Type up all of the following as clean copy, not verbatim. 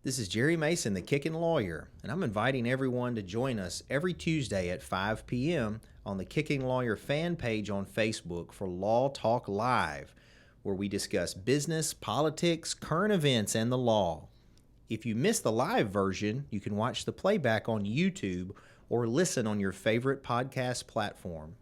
This is Jerry Mason, the Kickin Lawyer, and I'm inviting everyone to join us every Tuesday at 5 p.m. on the Kickin Lawyer fan page on Facebook for Law Talk Live, where we discuss business, politics, current events, and the law. If you miss the live version, you can watch the playback on YouTube or listen on your favorite podcast platform.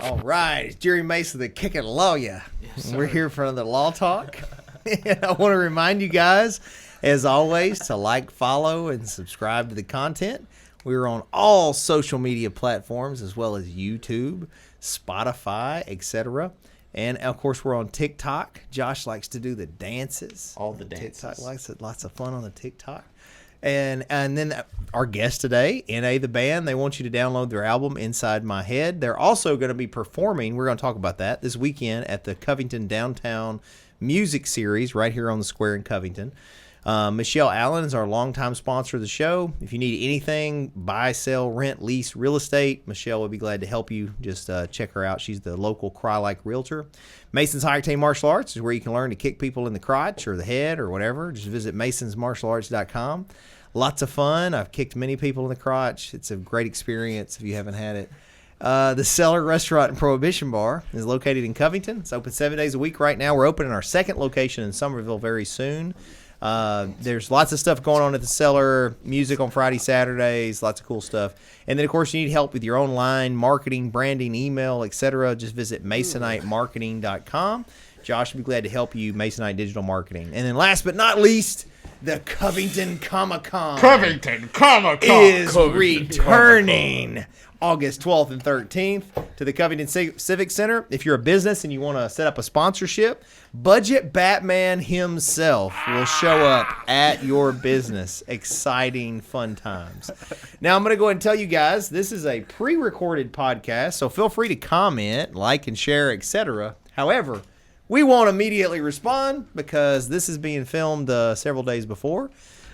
All right, it's Jerry Mason, the Kickin Lawyer. Yes, we're here for the Law Talk. And I want to remind you guys, as always, to like, follow, and subscribe to the content. We're on all social media platforms as well as YouTube, Spotify, etc. And, of course, we're on TikTok. Josh likes to do the dances. All the dances. TikTok likes it. Lots of fun on the TikTok. And then our guest today, N.A. the band, they want you to download their album, Inside My Head. They're also going to be performing, we're going to talk about that, this weekend at the Covington Downtown Music Series right here on the square in Covington. Michelle Allen is our longtime sponsor of the show. If you need anything, buy, sell, rent, lease, real estate, Michelle will be glad to help you. Just check her out. She's the local Cry-Like realtor. Mason's High Octane Martial Arts is where you can learn to kick people in the crotch or the head or whatever. Just visit masonsmartialarts.com. Lots of fun. I've kicked many people in the crotch. It's a great experience if you haven't had it. The Cellar Restaurant and Prohibition Bar is located in Covington. It's open 7 days a week right now. We're opening our second location in Somerville very soon. There's lots of stuff going on at the Cellar, music on Friday, Saturdays, lots of cool stuff. And then, of course, you need help with your online marketing, branding, email, etc. Just visit masonitemarketing.com. Josh will be glad to help you, Masonite Digital Marketing. And then last but not least, the Covington Comic-Con. Covington Comic-Con is returning August 12th and 13th to the Covington Civic Center. If you're a business and you want to set up a sponsorship, Budget Batman himself will show up at your business. Exciting, fun times. Now, I'm going to go ahead and tell you guys, this is a pre-recorded podcast, so feel free to comment, like, and share, etc. However, we won't immediately respond because this is being filmed several days before.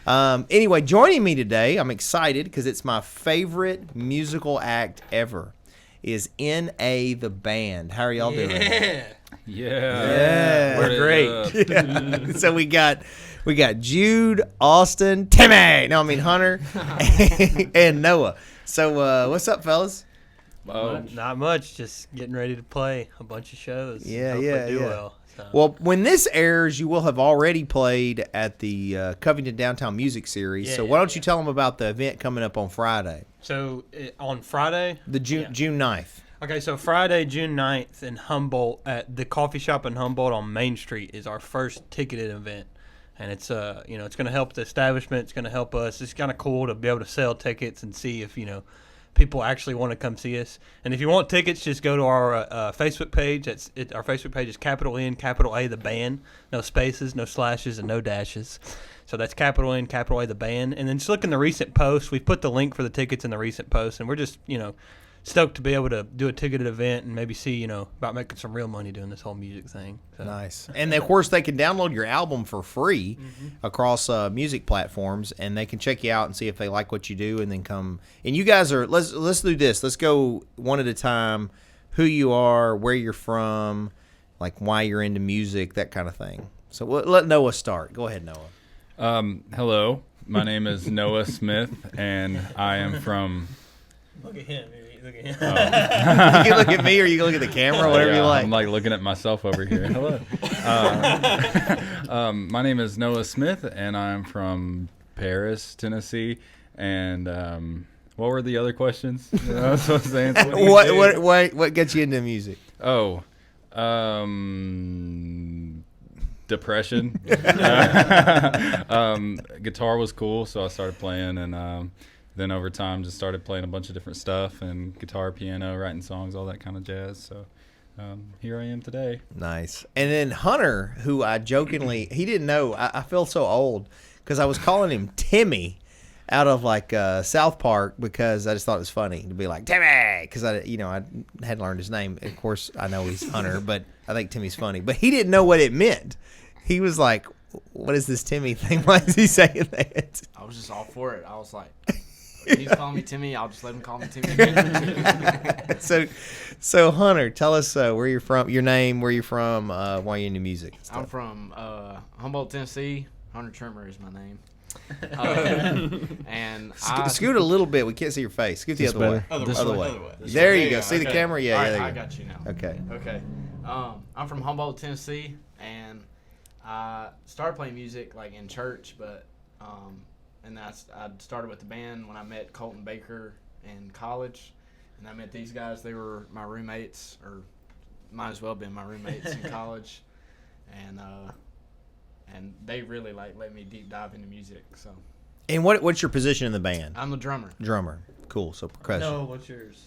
Anyway, joining me today, I'm excited because it's my favorite musical act ever, is N.A. the band. How are y'all doing? Yeah. We're great. Yeah. So we got Jude, Austin, Hunter, and Noah. So what's up, fellas? Not much. Just getting ready to play a bunch of shows. Yeah. Well. So. Well, when this airs, you will have already played at the Covington Downtown Music Series. So why don't you tell them about the event coming up on Friday? So on Friday? June 9th. Okay, so Friday, June 9th in Humboldt at the coffee shop in Humboldt on Main Street is our first ticketed event. And it's it's going to help the establishment. It's going to help us. It's kind of cool to be able to sell tickets and see if, people actually want to come see us. And if you want tickets, just go to our Facebook page. Our Facebook page is capital N, capital A, the band. No spaces, no slashes, and no dashes. So that's capital N, capital A, the band. And then just look in the recent posts. We've put the link for the tickets in the recent posts. And we're just, stoked to be able to do a ticketed event and maybe see, about making some real money doing this whole music thing. So. Nice. And, of course, they can download your album for free across music platforms, and they can check you out and see if they like what you do and then come. And you guys are – let's do this. Let's go one at a time, who you are, where you're from, like why you're into music, that kind of thing. So let Noah start. Go ahead, Noah. Hello. My name is Noah Smith, and I am from – Look at him. Look at him. You can look at me or you can look at the camera, whatever you like. I'm like looking at myself over here. Hello. My name is Noah Smith, and I'm from Paris, Tennessee. And what were the other questions that I was supposed to answer? What gets you into music? Oh, depression. Guitar was cool, so I started playing, and then over time just started playing a bunch of different stuff, and guitar, piano, writing songs, all that kind of jazz. So here I am today. Nice. And then Hunter, who I jokingly, he didn't know, I feel so old because I was calling him Timmy out of South Park because I just thought it was funny to be like Timmy because I hadn't learned his name. Of course, I know he's Hunter, but I think Timmy's funny. But he didn't know what it meant. He was like, "What is this Timmy thing? Why is he saying that?" I was just all for it. I was like, He's calling me Timmy. I'll just let him call me Timmy. So Hunter, tell us where you're from, your name, where you're from, why you're into music. And stuff. I'm from Humboldt, Tennessee. Hunter Trimmer is my name. And Scoot a little bit. We can't see your face. Scoot the other way. Other way. There you go. See the camera? Yeah, All right, there you I go. got you now. Okay. Okay. I'm from Humboldt, Tennessee, and I started playing music like in church, but and I started with the band when I met Colton Baker in college, and I met these guys. They were my roommates, or might as well have been my roommates in college, and they really like let me deep dive into music. So. And what's your position in the band? I'm the drummer. Drummer. Cool. So percussion. No, what's yours?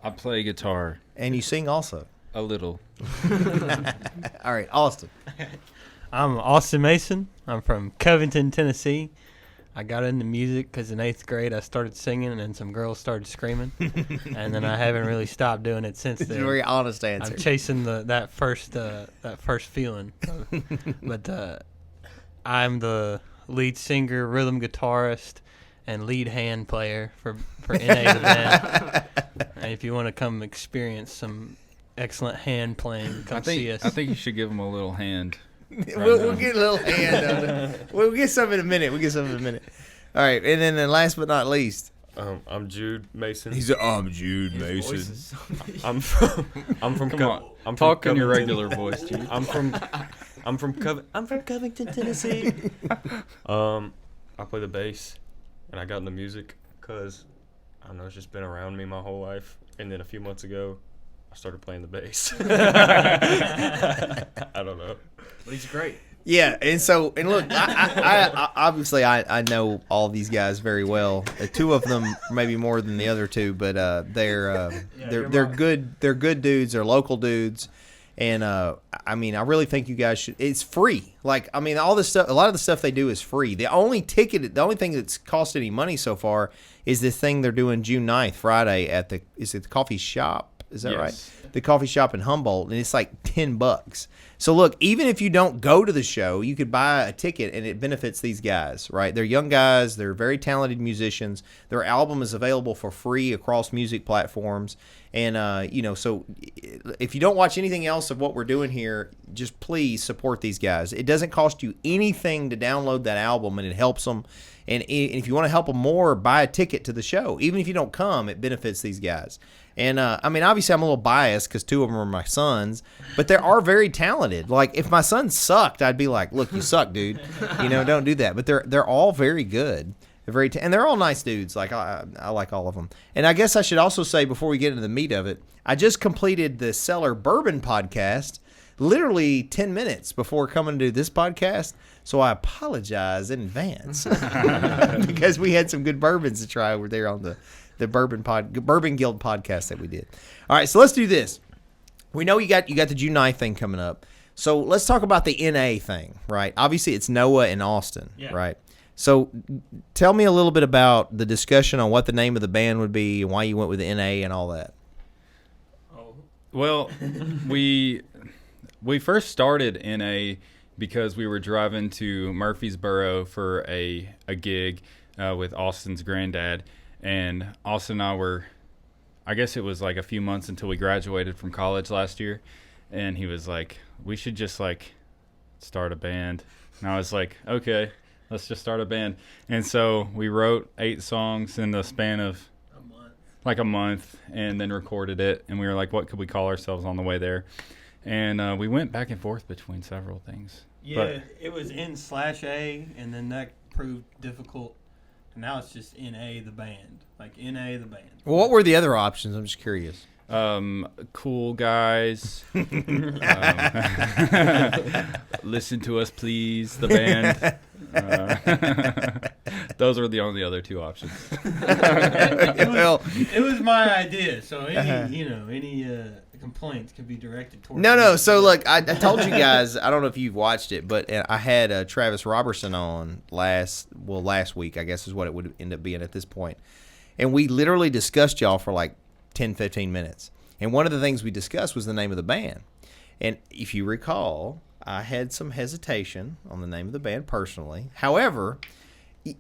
I play guitar And you sing also. a little. All right, Austin. I'm Austin Mason. I'm from Covington, Tennessee. I got into music because in 8th grade I started singing and then some girls started screaming. And then I haven't really stopped doing it since It's a then. very honest answer. I'm chasing that first feeling. But I'm the lead singer, rhythm guitarist, and lead hand player for NA the band. And if you want to come experience some excellent hand playing, come see us. I think you should give him a little hand. We'll get a little hand on it. We'll get some in a minute. All right, and then last but not least. I'm Jude Mason. I'm Jude His voice is so I'm from Come on, I'm talk from in your Covington. regular voice, Jude. I'm from Covington, Tennessee. I play the bass, and I got into music because I don't know, it's just been around me my whole life. And then a few months ago, I started playing the bass. I don't know. But he's great. Yeah, and look, I obviously I know all these guys very well. Two of them maybe more than the other two, but they're good. They're good dudes. They're local dudes, and I mean I really think you guys should. It's free. Like I mean all this stuff. A lot of the stuff they do is free. The only thing that's cost any money so far is this thing they're doing June 9th, Friday at the coffee shop. Is that Yes. right? The coffee shop in Humboldt, and it's like $10. So look, even if you don't go to the show, you could buy a ticket, and it benefits these guys, right? They're young guys. They're very talented musicians. Their album is available for free across music platforms, and so if you don't watch anything else of what we're doing here, just please support these guys. It doesn't cost you anything to download that album, and it helps them. And if you want to help them more, buy a ticket to the show. Even if you don't come, it benefits these guys. And, I mean, obviously I'm a little biased because two of them are my sons, but they are very talented. Like, if my son sucked, I'd be like, look, you suck, dude. Don't do that. But they're all very good. They're and they're all nice dudes. Like, I like all of them. And I guess I should also say, before we get into the meat of it, I just completed the Cellar Bourbon podcast literally 10 minutes before coming to do this podcast. So I apologize in advance because we had some good bourbons to try over there on the Bourbon Guild podcast that we did. All right, so let's do this. We know you got the June 9th thing coming up. So let's talk about the NA thing, right? Obviously, it's Noah and Austin, right? So tell me a little bit about the discussion on what the name of the band would be and why you went with the NA and all that. Well, we first started NA because we were driving to Murfreesboro for a gig with Austin's granddad. And Austin and I were, I guess it was like a few months until we graduated from college last year. And he was like, we should just like start a band. And I was like, okay, let's just start a band. And so we wrote 8 songs in the span of a month and then recorded it. And we were like, what could we call ourselves on the way there? And we went back and forth between several things. Yeah, it was N/A, and then that proved difficult. And now it's just NA the band, like NA the band. Well, what were the other options? I'm just curious. Cool guys. Listen to us, please. The band. Those were the only other 2 options. It was my idea, so any complaints could be directed towards No. me. So look, I told you guys. I don't know if you've watched it, but I had Travis Robertson on last week. I guess is what it would end up being at this point, and we literally discussed y'all for like 10, 15 minutes. And one of the things we discussed was the name of the band. And if you recall, I had some hesitation on the name of the band personally. However,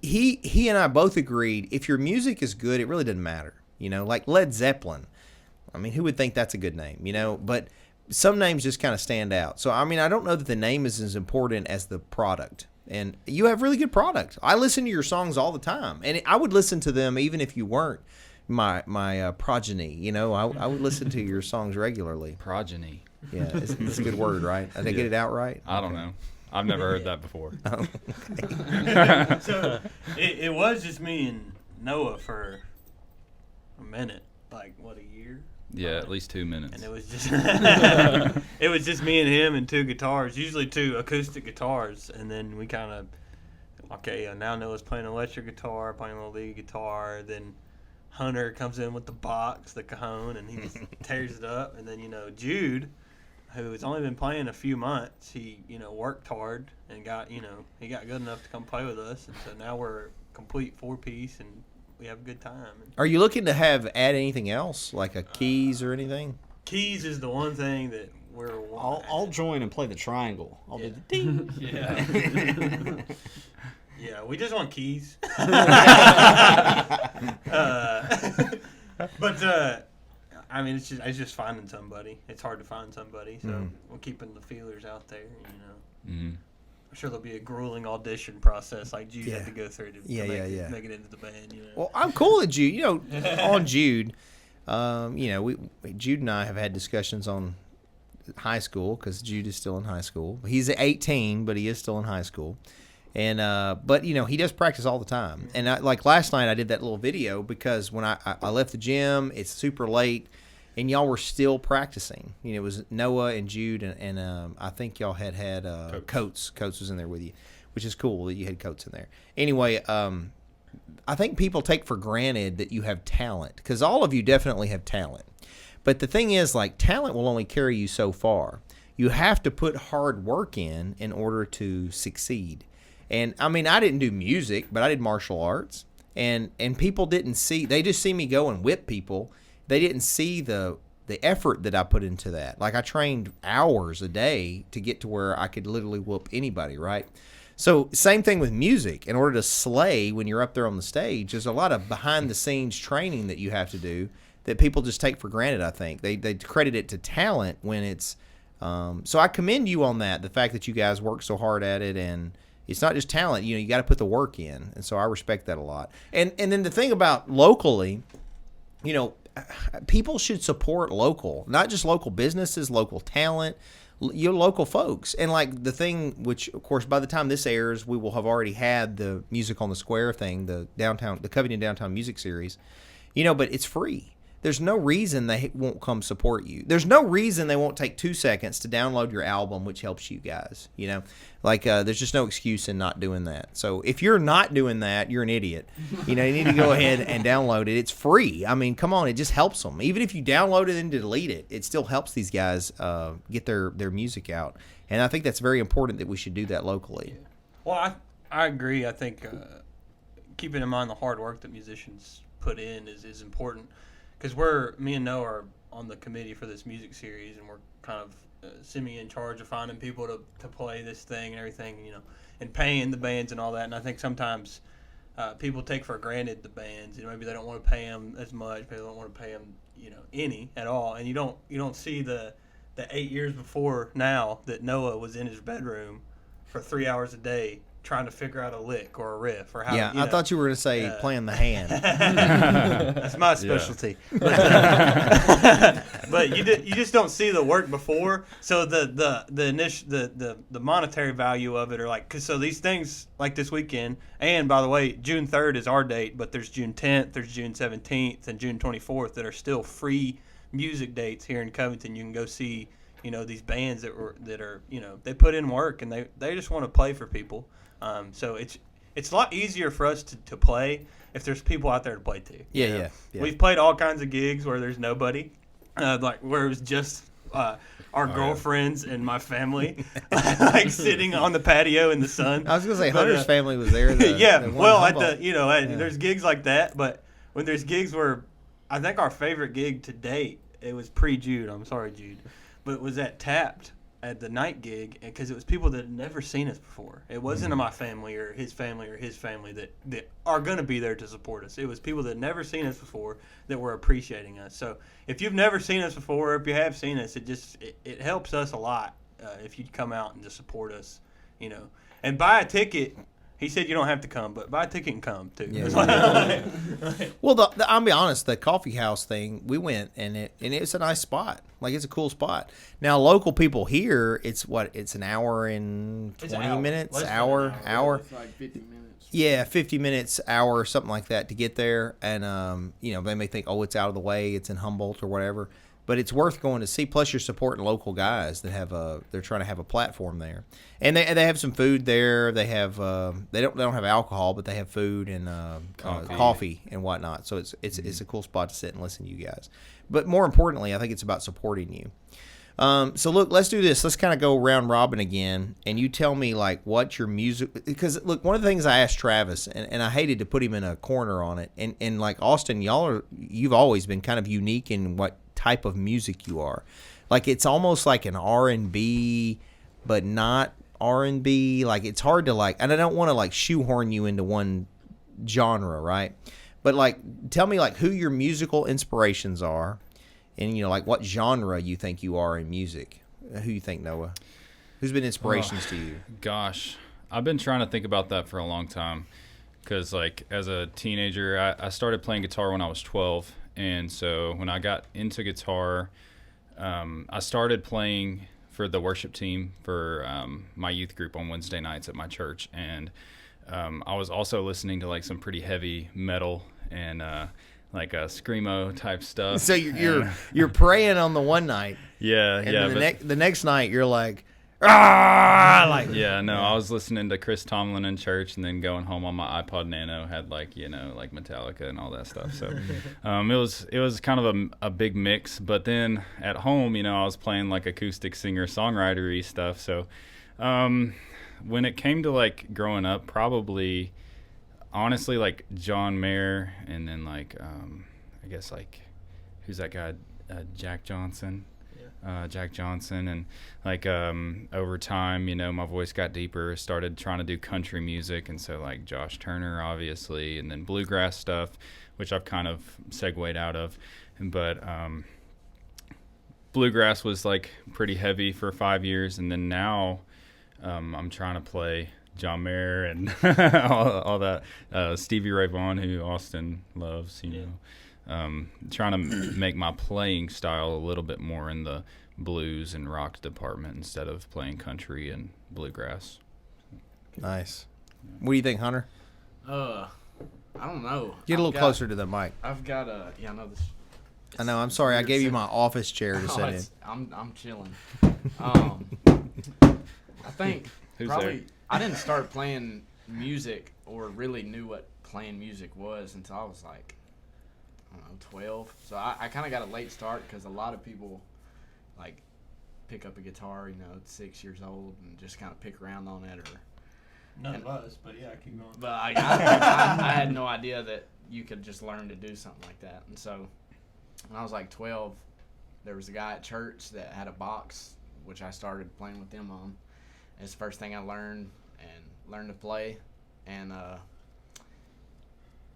he and I both agreed if your music is good, it really doesn't matter. Like Led Zeppelin. I mean, who would think that's a good name? But some names just kind of stand out. So I mean, I don't know that the name is as important as the product. And you have really good product. I listen to your songs all the time, and I would listen to them even if you weren't my progeny. I would listen to your songs regularly. Progeny. Yeah, it's a good word, right? Did I get it out right? I don't know. I've never heard that before. So it was just me and Noah for a minute, like what, a year? Yeah, at least 2 minutes. And it was just it was just me and him and two guitars, usually two acoustic guitars, and then we kind of now Noah's playing electric guitar, playing a little lead guitar, then Hunter comes in with the box, the cajon, and he just tears it up, and then Jude, who has only been playing a few months, he worked hard and got he got good enough to come play with us, and so now we're a complete 4-piece and we have a good time. Are you looking to add anything else, like a keys or anything? Keys is the one thing that we're. I'll join and play the triangle. I'll do the ding. Yeah. Yeah, we just want keys. But I mean, it's just finding somebody. It's hard to find somebody, so we're keeping the feelers out there. Mm-hmm. I'm sure there'll be a grueling audition process like Jude had to go through to make it into the band. Well, I'm cool with Jude. On Jude, Jude and I have had discussions on high school because Jude is still in high school. He's 18, but he is still in high school. And but he does practice all the time. And like last night, I did that little video because when I left the gym, it's super late, and y'all were still practicing. It was Noah and Jude, and I think y'all had Coates. Coates was in there with you, which is cool that you had Coates in there. Anyway, I think people take for granted that you have talent because all of you definitely have talent. But the thing is, like, talent will only carry you so far. You have to put hard work in order to succeed. And I mean, I didn't do music, but I did martial arts, and people didn't see. They just see me go and whip people. They didn't see the effort that I put into that. Like, I trained hours a day to get to where I could literally whoop anybody, right? So same thing with music. In order to slay when you're up there on the stage, there's a lot of behind the scenes training that you have to do that people just take for granted. I think they credit it to talent when it's. So I commend you on that. The fact that you guys work so hard at it, and it's not just talent. You got to put the work in, and so I respect that a lot. And then the thing about locally, people should support local, not just local businesses, local talent, your local folks. And like the thing, which of course by the time this airs, we will have already had the Music on the Square thing, the Covington Downtown Music Series. But it's free. There's no reason they won't come support you. There's no reason they won't take 2 seconds to download your album, which helps you guys. There's just no excuse in not doing that. So if you're not doing that, you're an idiot. You need to go ahead and download it. It's free. I mean, come on, it just helps them. Even if you download it and delete it, it still helps these guys get their music out. And I think that's very important that we should do that locally. Well, I agree. I think keeping in mind the hard work that musicians put in is important. Because me and Noah are on the committee for this music series, and we're kind of semi in charge of finding people to play this thing and everything, and paying the bands and all that. And I think sometimes people take for granted the bands. Maybe they don't want to pay them as much. Maybe they don't want to pay them, any at all. And you don't see the 8 years before now that Noah was in his bedroom for 3 hours a day trying to figure out a lick or a riff or how. Yeah, I thought you were going to say playing the hand. That's my specialty. But you just don't see the work before. So the monetary value of it are like, cause so these things like this weekend, and by the way, June 3rd is our date, but there's June 10th, there's June 17th, and June 24th that are still free music dates here in Covington. You can go see these bands that are they put in work and they just want to play for people. So it's a lot easier for us to play if there's people out there to play to. Yeah. We've played all kinds of gigs where there's nobody, like where it was just our girlfriends and my family, like sitting on the patio in the sun. I was gonna say Hunter's family was there. There's gigs like that, but when there's gigs where I think our favorite gig to date, it was pre-Jude. I'm sorry, Jude, but it was at Tapped. at the night gig because it was people that had never seen us before. It wasn't my family or his family that are going to be there to support us. It was people that had never seen us before that were appreciating us. So if you've never seen us before, or if you have seen us, it helps us a lot if you come out and just support us, you know. And buy a ticket. He said you don't have to come, but buy a ticket and come too. Yeah. Well, I'll be honest. The coffee house thing, we went and it's a nice spot. Like it's a cool spot. Now, local people here, it's an hour and It's 20 an hour. minutes, Less than an hour. It's like 50 minutes. Yeah, 50 minutes, hour, something like that to get there. And they may think, oh, it's out of the way, it's in Humboldt or whatever. But it's worth going to see. Plus, you're supporting local guys that they're trying to have a platform there, and they have some food there. They have they don't have alcohol, but they have food and coffee and whatnot. So it's a cool spot to sit and listen to you guys. But more importantly, I think it's about supporting you. So look, let's do this. Let's kind of go round robin again, and you tell me like what your music. Because look, one of the things I asked Travis, and I hated to put him in a corner on it, and like Austin, you've always been kind of unique in what type of music you are. Like it's almost like an R&B, but not R&B. Like it's hard to like, and I don't want to like shoehorn you into one genre, right? But like, tell me like who your musical inspirations are. And, like, what genre you think you are in music? Who you think, Noah? Who's been inspirations to you? Gosh, I've been trying to think about that for a long time. Because, like, as a teenager, I started playing guitar when I was 12. And so when I got into guitar, I started playing for the worship team for my youth group on Wednesday nights at my church. And I was also listening to, like, some pretty heavy metal and like a screamo type stuff. So you're praying on the one night, yeah, and yeah. then the next night you're like, like yeah, no, I was listening to Chris Tomlin in church, and then going home on my iPod Nano had like like Metallica and all that stuff. So it was kind of a big mix. But then at home, I was playing like acoustic singer songwritery stuff. So when it came to like growing up, probably. Honestly, like John Mayer, and then like I guess like who's that guy? Jack Johnson. Yeah. Jack Johnson, and like over time, my voice got deeper. Started trying to do country music, and so like Josh Turner, obviously, and then bluegrass stuff, which I've kind of segued out of. But bluegrass was like pretty heavy for 5 years, and then now I'm trying to play John Mayer and all that, Stevie Ray Vaughan, who Austin loves, trying to make my playing style a little bit more in the blues and rock department instead of playing country and bluegrass. Nice. What do you think, Hunter? I don't know. Get a little closer to the mic. I've got a I know this. I know. I'm sorry. I gave you my office chair to sit in. I'm chilling. I think Who's probably. there? I didn't start playing music or really knew what playing music was until I was like, I don't know, 12. So I kind of got a late start because a lot of people like pick up a guitar, at 6 years old and just kind of pick around on it. None of us, but yeah, keep going. But I had no idea that you could just learn to do something like that. And so when I was like 12, there was a guy at church that had a box, which I started playing with them on. It's the first thing I learned to play, and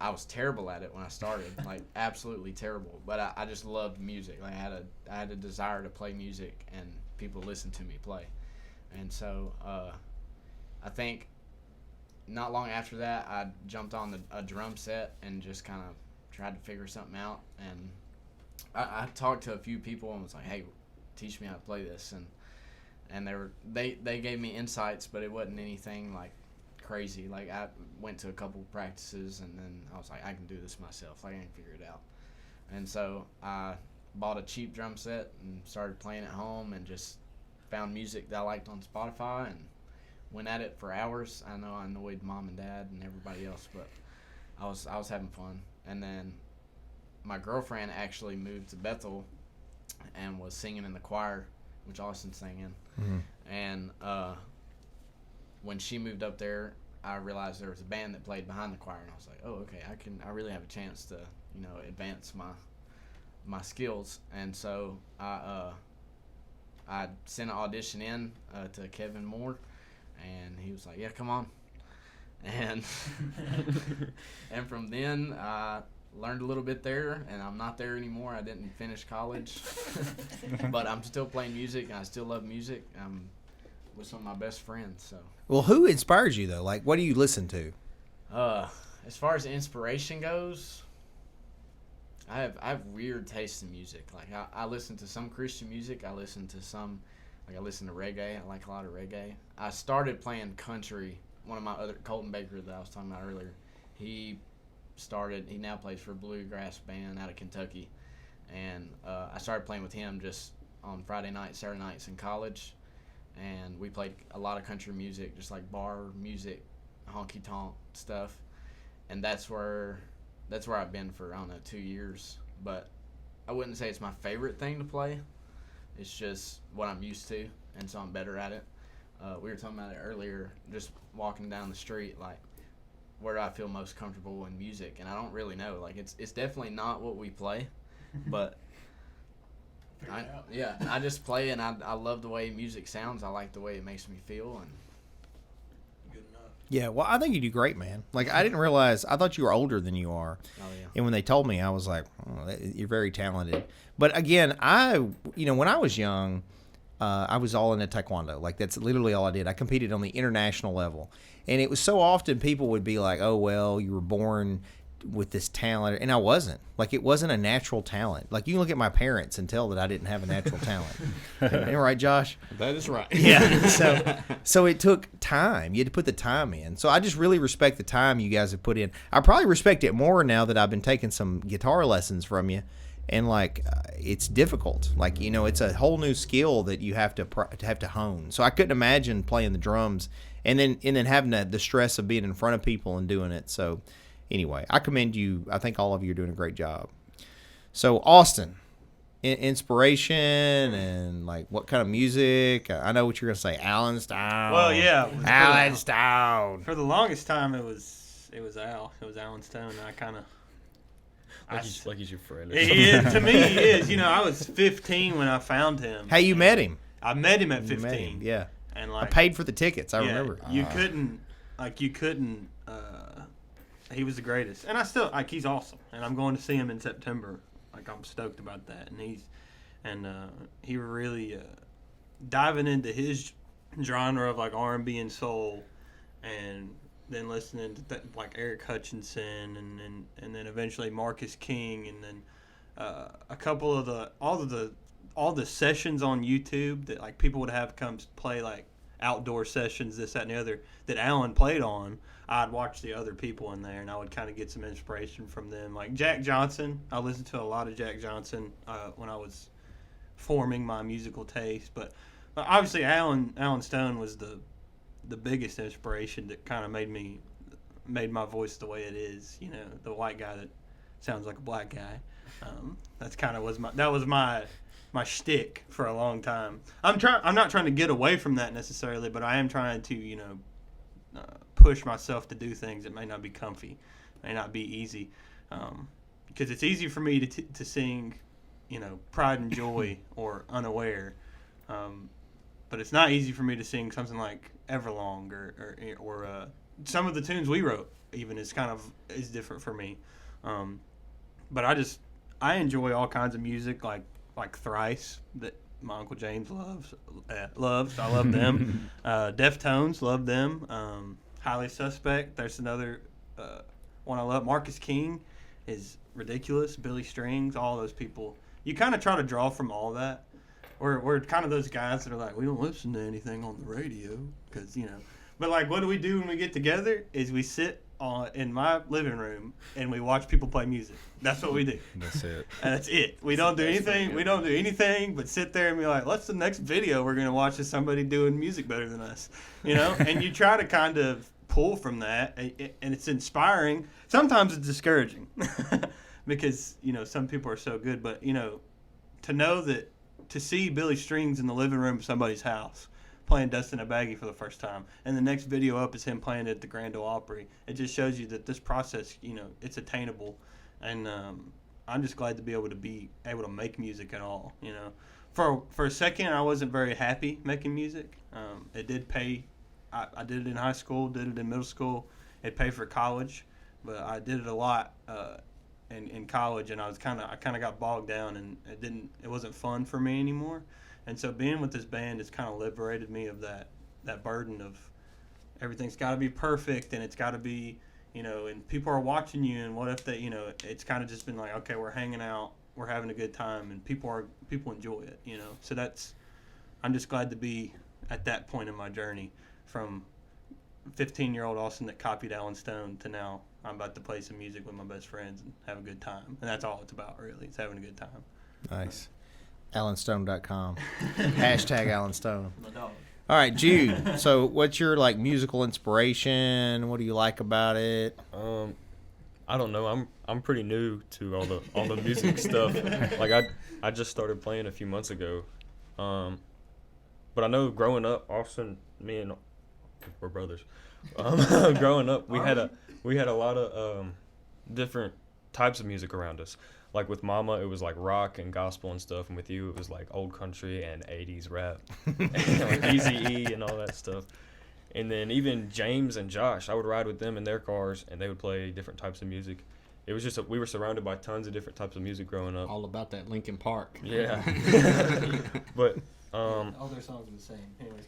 I was terrible at it when I started, like absolutely terrible. But I just loved music. Like I had a desire to play music, and people listened to me play. And so I think not long after that, I jumped on a drum set and just kind of tried to figure something out. And I talked to a few people and was like, "Hey, teach me how to play this." And they gave me insights, but it wasn't anything like crazy. Like I went to a couple practices, and then I was like, I can do this myself. Like I can figure it out. And so I bought a cheap drum set and started playing at home, and just found music that I liked on Spotify and went at it for hours. I know I annoyed mom and dad and everybody else, but I was having fun. And then my girlfriend actually moved to Bethel and was singing in the choir, which Austin sang in. Mm-hmm. And when she moved up there, I realized there was a band that played behind the choir, and I was like, oh, okay, I really have a chance to, advance my skills. And so I I sent an audition in to Kevin Moore, and he was like, "Yeah, come on." And and from then I learned a little bit there, and I'm not there anymore. I didn't finish college, but I'm still playing music, and I still love music. I'm with some of my best friends. So, Well, who inspires you though? Like, what do you listen to? as far as inspiration goes, I have weird taste in music. Like I listen to some Christian music. I listen to reggae. I like a lot of reggae. I started playing country. One of my other Colton Baker that I was talking about earlier, he now plays for a bluegrass band out of Kentucky, and I started playing with him just on Friday nights, Saturday nights in college, and we played a lot of country music, just like bar music, honky tonk stuff, and that's where I've been for, I don't know, 2 years. But I wouldn't say it's my favorite thing to play. It's just what I'm used to, and so I'm better at it. We were talking about it earlier, just walking down the street, like, where do I feel most comfortable in music? And I don't really know. Like, it's definitely not what we play, but I just play, and I love the way music sounds. I like the way it makes me feel, and Yeah, well, I think you do great, man. Like, I didn't realize, I thought you were older than you are. oh yeah. And when they told me, I was like, oh, you're very talented. But again, when I was young, I was all into taekwondo. Like, that's literally all I did. I competed on the international level. And it was so often people would be like, oh, well, you were born with this talent. And I wasn't. Like, it wasn't a natural talent. Like, you can look at my parents and tell that I didn't have a natural talent. Am I right, Josh? That is right. Yeah. So it took time. You had to put the time in. So I just really respect the time you guys have put in. I probably respect it more now that I've been taking some guitar lessons from you. And like, it's difficult. Like, it's a whole new skill that you have to hone. So I couldn't imagine playing the drums and then having the stress of being in front of people and doing it. So anyway, I commend you. I think all of you are doing a great job. So Austin, inspiration and like what kind of music? I know what you're gonna say. Alan Stone. Well, yeah. Alan Stone. For the longest time, it was Al. It was Alan Stone. And I kind of. Like he's your friend. Or To me, he is. I was 15 when I found him. Hey, you met him. I met him at You 15. met him, yeah. And I like paid for the tickets. I remember. You couldn't. He was the greatest, and I still he's awesome. And I'm going to see him in September. Like, I'm stoked about that. And he really diving into his genre of like R&B and soul, and then listening to like Eric Hutchinson, and then eventually Marcus King, and then a couple of all the sessions on YouTube that like people would have come play, like outdoor sessions, this, that, and the other, that Alan played on. I'd watch the other people in there, and I would kind of get some inspiration from them. Like Jack Johnson, I listened to a lot of Jack Johnson when I was forming my musical taste. But obviously, Alan Stone was the biggest inspiration that kind of made my voice the way it is. The white guy that sounds like a black guy. That's kind of was my shtick for a long time. I'm not trying to get away from that necessarily, but I am trying to push myself to do things that may not be comfy, may not be easy, because it's easy for me to sing, Pride and Joy or Unaware, but it's not easy for me to sing something like Everlong or some of the tunes we wrote. Even is different for me, but I enjoy all kinds of music, like Thrice, that my Uncle James loves. I love them. Deftones, love them. Highly Suspect, there's another one I love. Marcus King is ridiculous. Billy Strings, all those people. You kind of try to draw from all that. We're kind of those guys that are like, we don't listen to anything on the radio because But like, what do we do when we get together? Is we sit in my living room and we watch people play music. That's what we do. That's it. And that's it. We don't do anything. We don't do anything but sit there and be like, "What's the next video we're gonna watch? Is somebody doing music better than us?" And you try to kind of pull from that, and it's inspiring. Sometimes it's discouraging because some people are so good, but to know that to see Billy Strings in the living room of somebody's house playing Dust in a Baggie for the first time, and the next video up is him playing at the Grand Ole Opry. It just shows you that this process, it's attainable, and I'm just glad to be able to make music at all, for a second, I wasn't very happy making music. It did pay. I did it in high school, did it in middle school. It paid for college, but I did it a lot in college, and I kind of got bogged down, and it wasn't fun for me anymore. And so being with this band has kind of liberated me of that burden of everything's got to be perfect, and it's got to be, and people are watching you, and what if they, it's kind of just been like, okay, we're hanging out, we're having a good time, and people enjoy it, So I'm just glad to be at that point in my journey from 15-year-old Austin that copied Alan Stone to now I'm about to play some music with my best friends and have a good time. And that's all it's about, really. It's having a good time. Nice. AlanStone.com. Hashtag Alan Stone. My dog. All right, Jude. So what's your musical inspiration? What do you like about it? I don't know. I'm pretty new to all the music stuff. Like I just started playing a few months ago. But I know growing up, Austin, me and we're brothers. Growing up, we had a lot of different types of music around us. Like with Mama, it was like rock and gospel and stuff, and with you, it was like old country and 80s rap, and like Eazy-E and all that stuff. And then even James and Josh, I would ride with them in their cars, and they would play different types of music. It was just we were surrounded by tons of different types of music growing up. All about that Linkin Park. Yeah. But all their songs are the same. Anyways.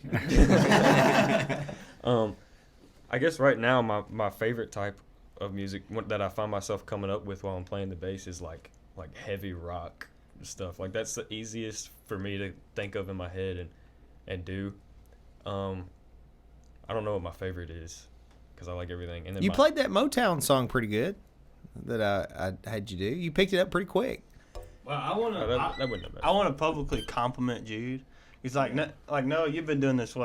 I guess right now my favorite type of music that I find myself coming up with while I'm playing the bass is like heavy rock stuff. Like that's the easiest for me to think of in my head and do. I don't know what my favorite is because I like everything. And then You played that Motown song pretty good that I had you do. You picked it up pretty quick. Well, I want to. that wouldn't have I want to publicly compliment Jude. He's like, no, you've been doing this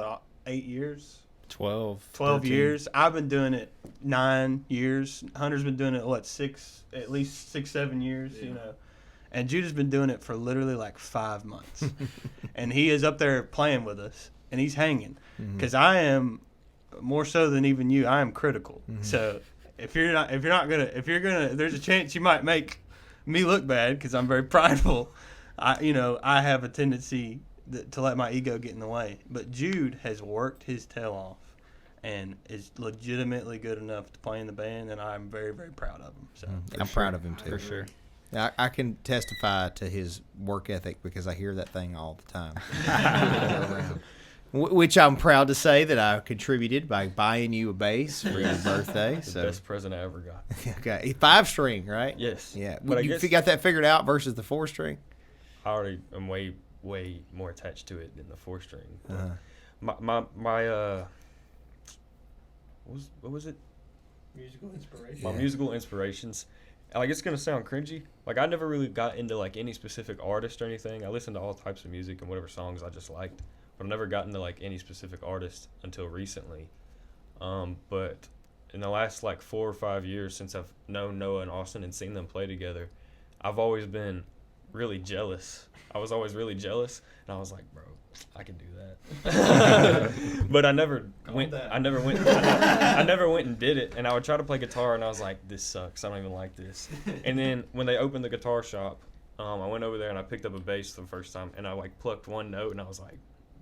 8 years, 12 13 years. I've been doing it 9 years. Hunter's been doing it at least 6-7 years, And Jude has been doing it for literally like 5 months, and he is up there playing with us, and he's hanging because I am more so than even you. I am critical. So if you're gonna, there's a chance you might make me look bad because I'm very prideful. I have a tendency to let my ego get in the way. But Jude has worked his tail off and is legitimately good enough to play in the band, and I'm very, very proud of him. So I'm proud of him too. for sure. I can testify to his work ethic because I hear that thing all the time. Which I'm proud to say that I contributed by buying you a bass for your birthday. The best present I ever got. Okay, 5-string, right? Yes. Yeah. But I You guess got that figured out versus the 4-string? I already am way more attached to it than the 4-string. Uh-huh. What was it? musical inspiration. My musical inspirations. Like, it's gonna sound cringy. Like, I never really got into like any specific artist or anything. I listened to all types of music and whatever songs I just liked, but I never got into like any specific artist until recently. But in the last like 4 or 5 years since I've known Noah and Austin and seen them play together, I've always been really jealous. I was always really jealous, and I was like, bro, I can do that. But I never went and did it. And I would try to play guitar, and I was like, this sucks. I don't even like this. And then when they opened the guitar shop, I went over there and I picked up a bass for the first time, and I like plucked one note, and I was like,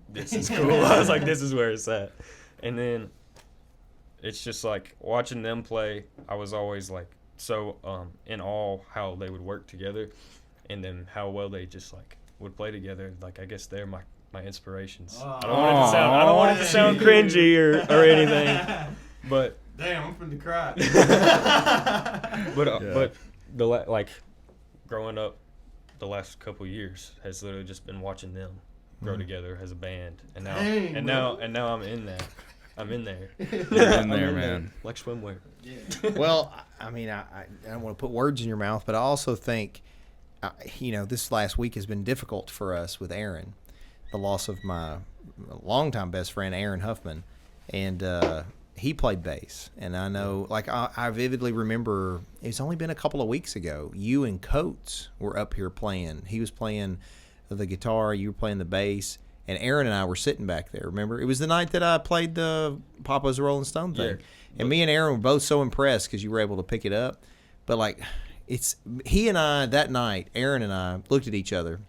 this is cool. I was like, this is where it's at. And then it's just like watching them play, I was always like so in awe how they would work together, and then how well they just like would play together. Like, I guess they're my inspirations. I don't want it to sound cringy or anything, but Damn, I'm finna cry. but like growing up the last couple years has literally just been watching them grow together as a band, and now I'm in that. I'm in there. You're in there, man. Like swimwear. Well, I mean, I don't want to put words in your mouth, but I also think, this last week has been difficult for us with Aaron, the loss of my longtime best friend, Aaron Huffman, and he played bass. And I know, like, I vividly remember it's only been a couple of weeks ago, you and Coates were up here playing. He was playing the guitar, you were playing the bass, and Aaron and I were sitting back there. Remember, it was the night that I played the Papa's Rolling Stone thing. Yeah. And me and Aaron were both so impressed because you were able to pick it up. But, like, he and I, that night, Aaron and I looked at each other,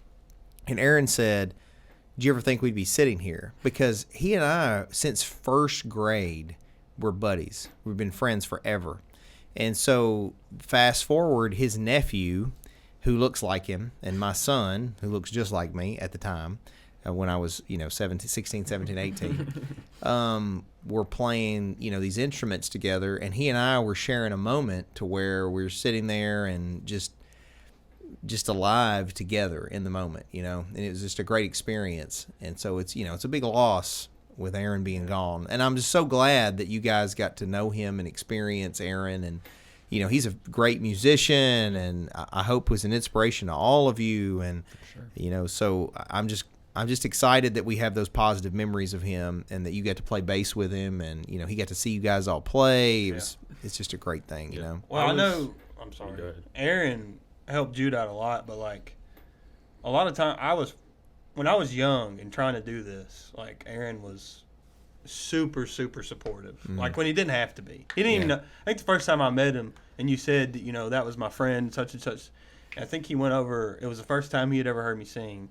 And Aaron said, "Did you ever think we'd be sitting here?" Because he and I, since first grade, we're buddies. We've been friends forever. And so fast forward, his nephew, who looks like him, and my son, who looks just like me at the time, when I was, 16, 17, 18, were playing, these instruments together. And he and I were sharing a moment to where we were sitting there and just alive together in the moment, and it was just a great experience. And so it's, it's a big loss with Aaron being gone. And I'm just so glad that you guys got to know him and experience Aaron. And, he's a great musician, and I hope was an inspiration to all of you. And, so I'm just excited that we have those positive memories of him, and that you got to play bass with him, and, he got to see you guys all play. It's just a great thing, Well, I know, I'm sorry. Go ahead. Aaron helped Jude out a lot, but like a lot of time when I was young and trying to do this, like Aaron was super supportive. Like when he didn't have to be. He didn't even know. I think the first time I met him and you said, that was my friend such and such. I think he went over. It was the first time he had ever heard me sing,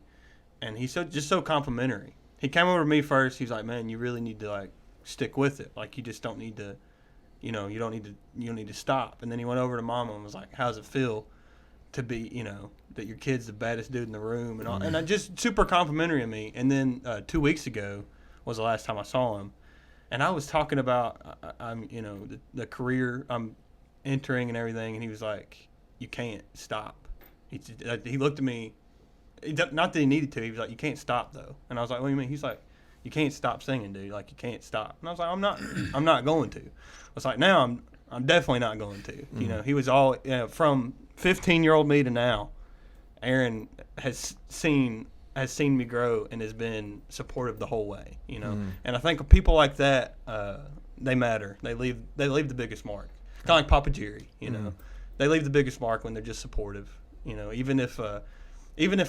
and he's just so complimentary. He came over to me first. He was like, "Man, you really need to like stick with it. Like you just don't need to, you don't need to stop." And then he went over to Mama and was like, "How's it feel to be, that your kid's the baddest dude in the room?" And all, and I just super complimentary of me. And then 2 weeks ago was the last time I saw him, and I was talking about I'm the career I'm entering and everything, and he was like, "You can't stop." He looked at me, not that he needed to. He was like, "You can't stop though," and I was like, "What do you mean?" He's like, "You can't stop singing, dude. Like you can't stop." And I was like, I'm not going to." I was like, "Now I'm definitely not going to." He was all from 15-year-old me to now. Aaron has seen me grow and has been supportive the whole way. And I think people like that, they matter. They leave the biggest mark. Kind of like Papa Jerry. They leave the biggest mark when they're just supportive. Even if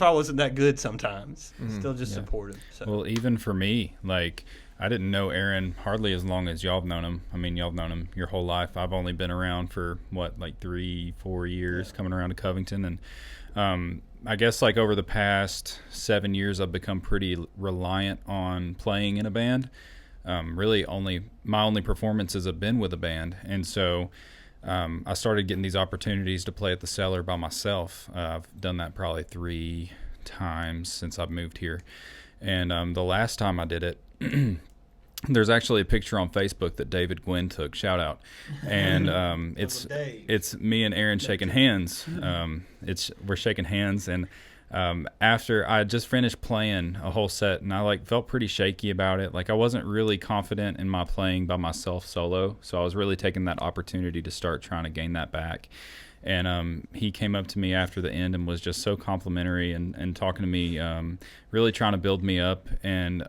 I wasn't that good sometimes, still just supportive. So. Well, even for me, like I didn't know Aaron hardly as long as y'all have known him. I mean, y'all have known him your whole life. I've only been around for 3-4 years, coming around to Covington, and I guess like over the past 7 years, I've become pretty reliant on playing in a band. Really, my only performances have been with a band, and so. I started getting these opportunities to play at the Cellar by myself. I've done that probably 3 times since I've moved here. And the last time I did it, there's actually a picture on Facebook that David Gwynn took. Shout out. And it's me and Aaron shaking hands. We're shaking hands, and after I just finished playing a whole set, and I felt pretty shaky about it. Like I wasn't really confident in my playing by myself solo, so I was really taking that opportunity to start trying to gain that back. And he came up to me after the end and was just so complimentary and talking to me, really trying to build me up. And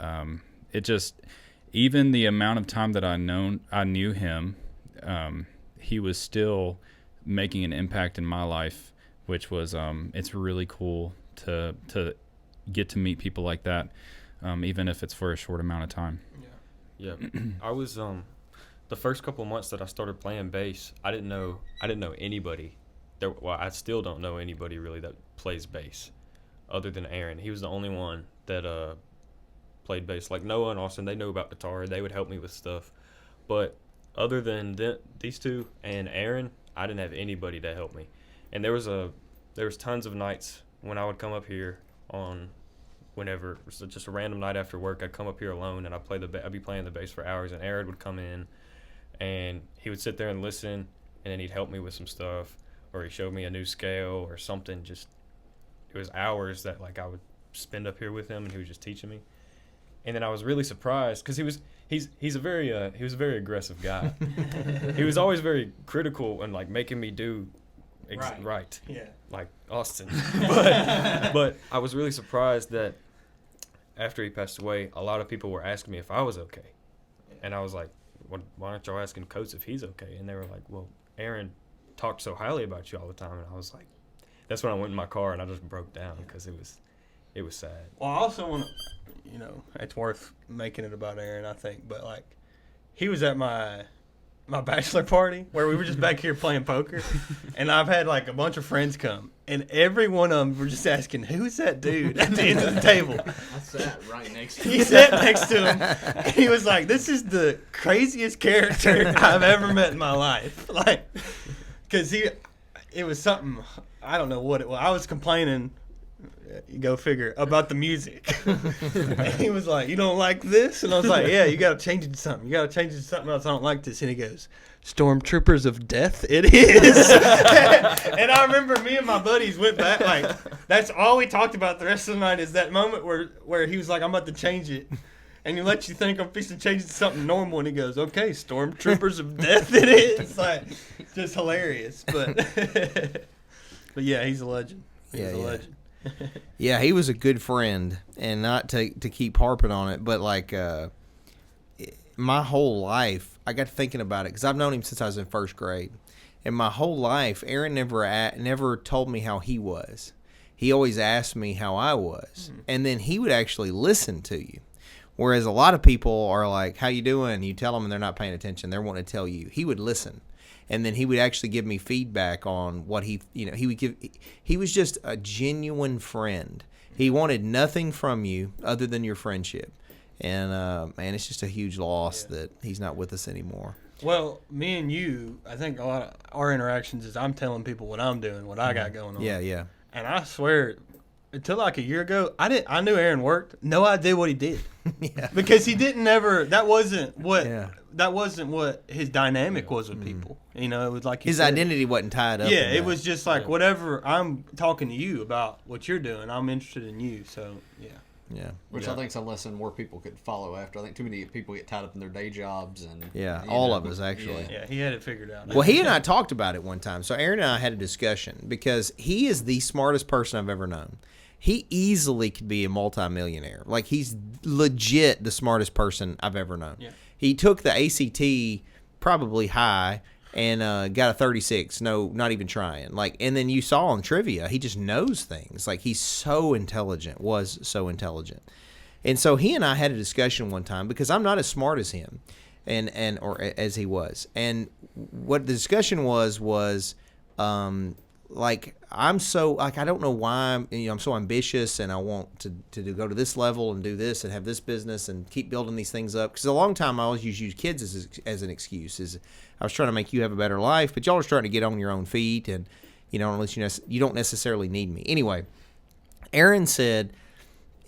it just, even the amount of time that I knew him, he was still making an impact in my life, which was it's really cool to get to meet people like that, even if it's for a short amount of time. Yeah. I was the first couple of months that I started playing bass, I didn't know anybody. I still don't know anybody really that plays bass, other than Aaron. He was the only one that played bass. Like Noah and Austin, they know about guitar. They would help me with stuff, but other than these two and Aaron, I didn't have anybody to help me. And there was tons of nights when I would come up here on whenever, so just a random night after work, I'd come up here alone and I'd be playing the bass for hours, and Aaron would come in and he would sit there and listen, and then he'd help me with some stuff, or he showed me a new scale or something. Just it was hours that I would spend up here with him, and he was just teaching me. And then I was really surprised because he's a very aggressive guy. He was always very critical and making me do right. Yeah. Like Austin. but I was really surprised that after he passed away, a lot of people were asking me if I was okay. And I was like, why aren't y'all asking Coates if he's okay? And they were like, well, Aaron talked so highly about you all the time. And I was like, that's when I went in my car and I just broke down because it was sad. Well, I also want to, it's worth making it about Aaron, I think. But he was at my my bachelor party where we were just back here playing poker, and I've had like a bunch of friends come, and every one of them were just asking, "Who's that dude at the end of the table?" I sat right next to He him. sat next to him, and he was like, "This is the craziest character I've ever met in my life." Like, because it was something, I don't know what it was. I was complaining, you go figure, about the music. And he was like, "You don't like this?" And I was like, "Yeah, you got to change it to something. You got to change it to something else. I don't like this." And he goes, "Stormtroopers of Death, it is." And I remember me and my buddies went back, like, that's all we talked about the rest of the night is that moment where he was like, "I'm about to change it." And he lets you think I'm fixing to change it to something normal. And he goes, "Okay, Stormtroopers of Death, it is." Like, just hilarious. But, but yeah, he's a legend. He's a legend. Yeah, he was a good friend, and not to keep harping on it, but like my whole life, I got thinking about it because I've known him since I was in first grade, and my whole life, Aaron never told me how he was. He always asked me how I was, and then he would actually listen to you. Whereas a lot of people are like, "How you doing?" You tell them, and they're not paying attention. They're wanting to tell you. He would listen. And then he would actually give me feedback on what he would give. He was just a genuine friend. He wanted nothing from you other than your friendship. And, man, it's just a huge loss that he's not with us anymore. Well, me and you, I think a lot of our interactions is I'm telling people what I'm doing, what I got going on. Yeah. And I swear, until like a year ago, I knew Aaron worked. No idea what he did. Yeah. Because he didn't ever. That wasn't what his dynamic was with people. You know, it was like His identity wasn't tied up. Yeah, in it that. was just like whatever. I'm talking to you about what you're doing. I'm interested in you. So Yeah. Which I think is a lesson more people could follow after. I think too many people get tied up in their day jobs and all of us actually. yeah, he had it figured out. Well, he and I talked about it one time. So Aaron and I had a discussion because he is the smartest person I've ever known. He easily could be a multimillionaire. Like, he's legit the smartest person I've ever known. Yeah. He took the ACT probably high and got a 36. No, not even trying. Like, and then you saw on trivia, he just knows things. Like, he's so intelligent, was so intelligent. And so he and I had a discussion one time because I'm not as smart as him or as he was. And what the discussion was like, I'm so, like, I don't know why I'm so ambitious and I want to go to this level and do this and have this business and keep building these things up. Because a long time I always use kids as an excuse. Is I was trying to make you have a better life, but y'all are starting to get on your own feet and, unless you don't necessarily need me. Anyway, Aaron said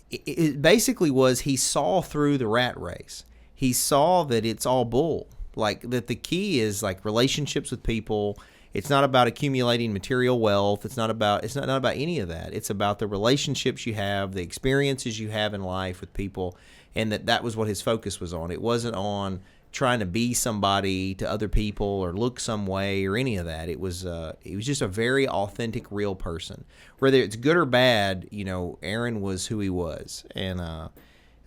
it basically was he saw through the rat race. He saw that it's all bull. Like, that the key is like relationships with people. It's not about accumulating material wealth. It's not about any of that. It's about the relationships you have, the experiences you have in life with people, and that was what his focus was on. It wasn't on trying to be somebody to other people or look some way or any of that. It was just a very authentic, real person. Whether it's good or bad, Aaron was who he was, and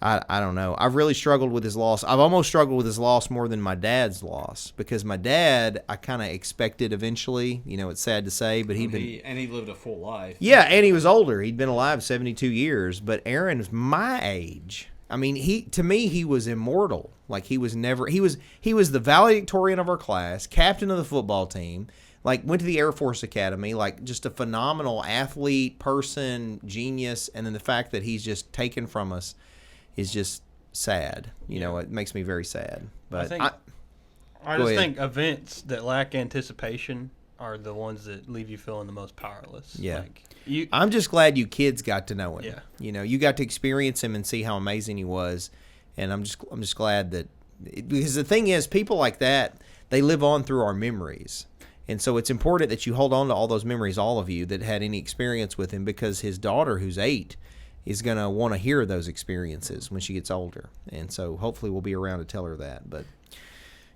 I don't know. I've really struggled with his loss. I've almost struggled with his loss more than my dad's loss because my dad, I kind of expected eventually. It's sad to say, but he lived a full life. Yeah, and he was older. He'd been alive 72 years. But Aaron was my age. I mean, to me, he was immortal. Like, he was the valedictorian of our class, captain of the football team. Like, went to the Air Force Academy. Like, just a phenomenal athlete, person, genius. And then the fact that he's just taken from us is just sad. It makes me very sad. But I just think events that lack anticipation are the ones that leave you feeling the most powerless. Yeah. Like, I'm just glad you kids got to know him. Yeah. You got to experience him and see how amazing he was. And I'm just glad that, because the thing is, people like that, they live on through our memories. And so it's important that you hold on to all those memories, all of you that had any experience with him, because his daughter, who's 8, is going to want to hear those experiences when she gets older. And so hopefully we'll be around to tell her that. But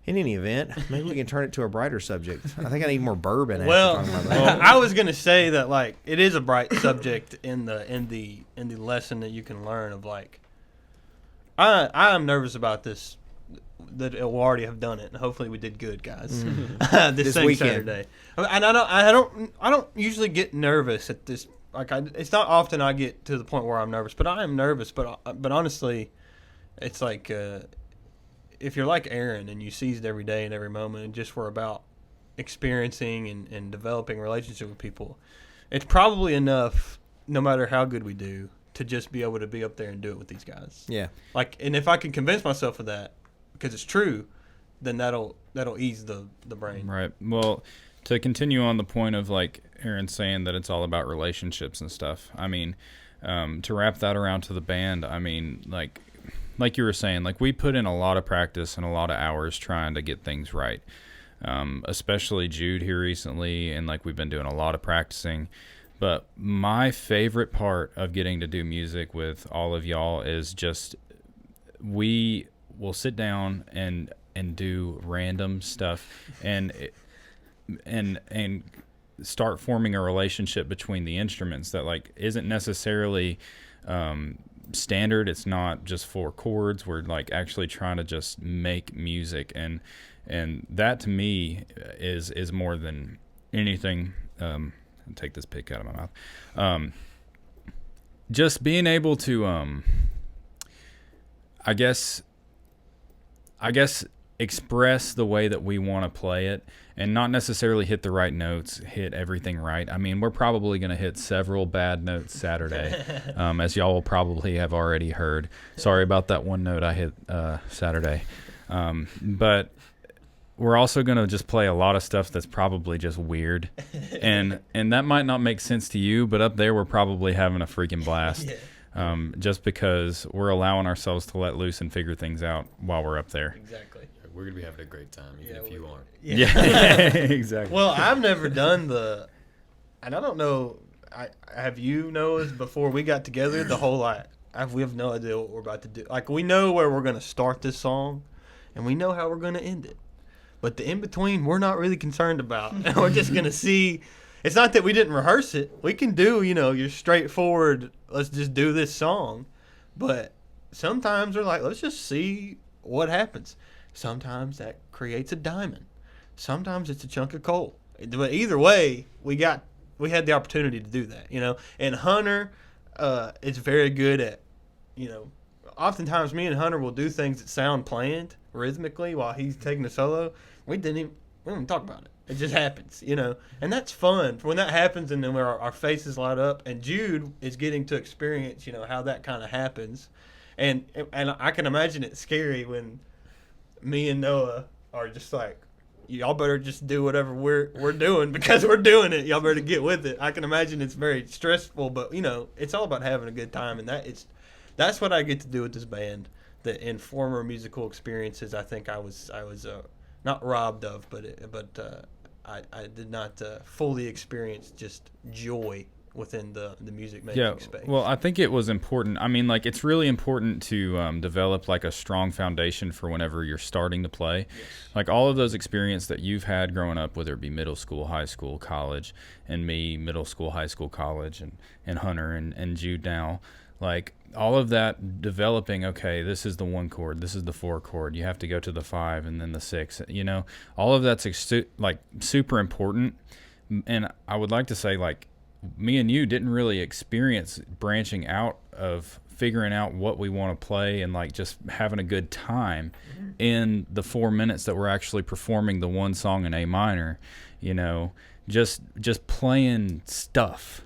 in any event, maybe we can turn it to a brighter subject. I think I need more bourbon. Well, I was going to say that, like, it is a bright subject in the lesson that you can learn of, like, I am nervous about this, that we'll already have done it, and hopefully we did good, guys. This same weekend. Saturday. And I don't usually get nervous at this. Like, it's not often I get to the point where I'm nervous, but I am nervous. But honestly, it's like if you're like Aaron and you seize it every day and every moment and just were about experiencing and developing a relationship with people, it's probably enough, no matter how good we do, to just be able to be up there and do it with these guys. Yeah. Like, and if I can convince myself of that, because it's true, then that'll ease the brain. Right. Well, to continue on the point of like Aaron saying that it's all about relationships and stuff. I mean, to wrap that around to the band, I mean, like you were saying, like we put in a lot of practice and a lot of hours trying to get things right. Especially Jude here recently, and like we've been doing a lot of practicing. But my favorite part of getting to do music with all of y'all is just we will sit down and do random stuff and start forming a relationship between the instruments that like isn't necessarily standard. It's not just 4 chords. We're like actually trying to just make music, and that to me is more than anything. Take this pick out of my mouth. Just being able to I guess express the way that we want to play it, and not necessarily hit the right notes, hit everything right. I mean, we're probably going to hit several bad notes Saturday, as y'all will probably have already heard. Sorry about that one note I hit Saturday. But we're also going to just play a lot of stuff that's probably just weird. And that might not make sense to you, but up there we're probably having a freaking blast. Just because we're allowing ourselves to let loose and figure things out while we're up there. Exactly. We're going to be having a great time, even if you aren't. Yeah, exactly. Well, I've never done and I don't know, have you, Noah, before we got together, the whole we have no idea what we're about to do. Like, we know where we're going to start this song, and we know how we're going to end it. But the in-between, we're not really concerned about. And we're just going to see. It's not that we didn't rehearse it. We can do, your straightforward, let's just do this song. But sometimes we're like, let's just see what happens. Sometimes that creates a diamond. Sometimes it's a chunk of coal. But either way, we had the opportunity to do that, And Hunter is very good at, oftentimes me and Hunter will do things that sound planned rhythmically while he's taking the solo. We didn't even talk about it. It just happens, and that's fun when that happens, and then our faces light up. And Jude is getting to experience, how that kind of happens, and I can imagine it's scary when me and Noah are just like, y'all better just do whatever we're doing because we're doing it. Y'all better get with it. I can imagine it's very stressful, but it's all about having a good time, and that's what I get to do with this band. That in former musical experiences, I think I was not robbed of, but I did not fully experience just joy within the music making space. Well, I think it was important. I mean, like, it's really important to develop like a strong foundation for whenever you're starting to play. Yes. Like all of those experiences that you've had growing up, whether it be middle school, high school, college, and me, middle school, high school, college, and Hunter and Jude now, like all of that developing, okay, this is the 1 chord, this is the 4 chord, you have to go to the 5 and then the 6, all of that's like super important. And I would like to say, like, me and you didn't really experience branching out of figuring out what we want to play and like just having a good time in the 4 minutes that we're actually performing the one song in A minor, just playing stuff.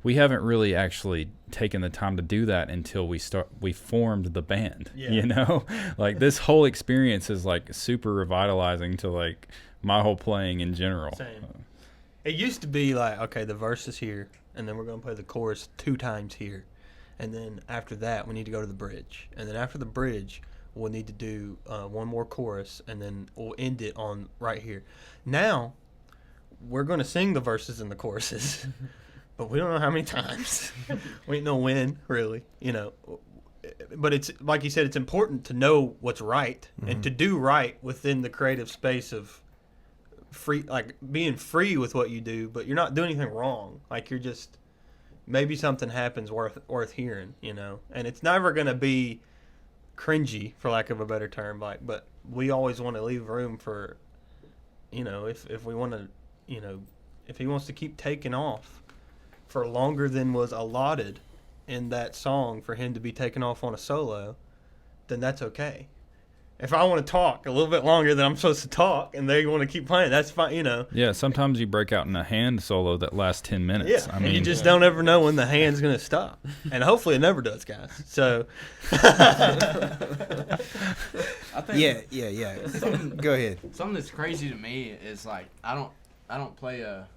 We haven't really actually taken the time to do that until we formed the band. Like this whole experience is like super revitalizing to like my whole playing in general. Same. It used to be like, okay, the verse is here, and then we're going to play the chorus 2 times here. And then after that, we need to go to the bridge. And then after the bridge, we'll need to do 1 more chorus, and then we'll end it on right here. Now, we're going to sing the verses and the choruses, but we don't know how many times. We don't know when, really, But it's, like you said, it's important to know what's right and to do right within the creative space of free, like being free with what you do, but you're not doing anything wrong. Like you're just, maybe something happens worth hearing, and it's never going to be cringy, for lack of a better term, but we always want to leave room for, if we want to, if he wants to keep taking off for longer than was allotted in that song for him to be taken off on a solo, then that's okay. if I want to talk a little bit longer than I'm supposed to talk, and they want to keep playing, that's fine. Yeah, sometimes you break out in a hand solo that lasts 10 minutes. Yeah, I and mean, you just don't ever know when the hand's gonna stop, and hopefully it never does, guys. So, I think Yeah. Go ahead. something that's crazy to me is like I don't play a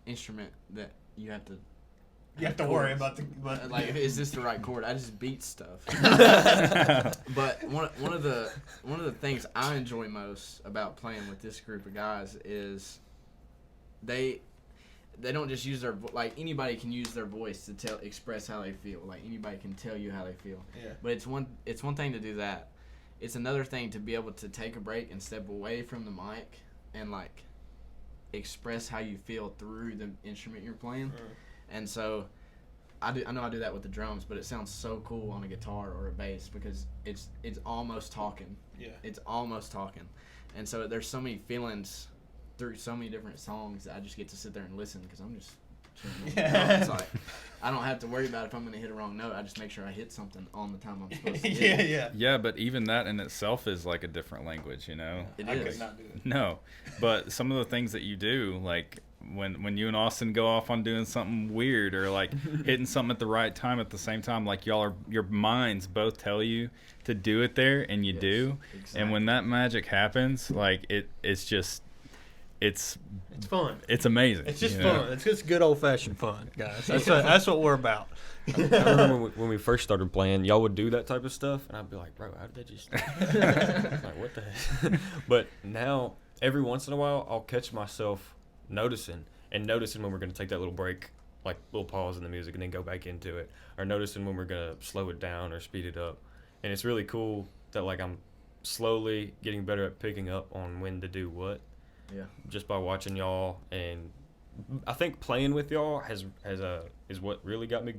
instrument that you have to. you have to worry about the. Like, is this the right chord? I just beat stuff. But one of the things I enjoy most about playing with this group of guys is they don't just use their like anybody can use their voice to express how they feel. Like anybody can tell you how they feel. Yeah. But it's one thing to do that. It's another thing to be able to take a break and step away from the mic and like express how you feel through the instrument you're playing. And so I know I do that with the drums, but it sounds so cool on a guitar or a bass because it's almost talking. Yeah. It's almost talking. And so there's so many feelings through so many different songs that I just get to sit there and listen because I'm just chilling. It's like I don't have to worry about if I'm going to hit a wrong note. I just make sure I hit something on the time I'm supposed to hit it. Yeah. yeah, but even that in itself is like a different language, you know? It I is. could not do it. No, but some of the things that you do, like when you and Austin go off on doing something weird or like hitting something at the right time at the same time, like your minds both tell you to do it there, and you Yes, do. exactly. And when that magic happens, like it's fun. it's amazing. It's just you know? fun. It's just good old fashioned fun, guys. That's what we're about. I remember when we first started playing, y'all would do that type of stuff, and I'd be like, bro, how did they just... like, what the heck? But now, every once in a while, I'll catch myself noticing when we're going to take that little break, like little pause in the music and then go back into it, or noticing when we're going to slow it down or speed it up. And it's really cool that, like, I'm slowly getting better at picking up on when to do what. Yeah. Just by watching y'all, and I think playing with y'all is what really got me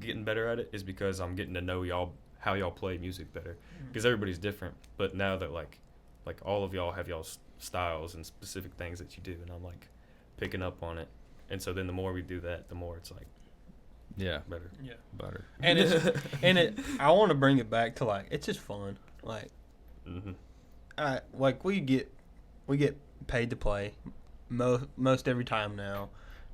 getting better at it, is because I'm getting to know y'all, how y'all play music better, because everybody's different. But now that like all of y'all have y'all's styles and specific things that you do, and I'm like picking up on it, and so then the more we do that, the more it's like Yeah, better. Yeah. butter. And I want to bring it back to like it's just fun. Like, Mm-hmm. we get paid to play most every time now,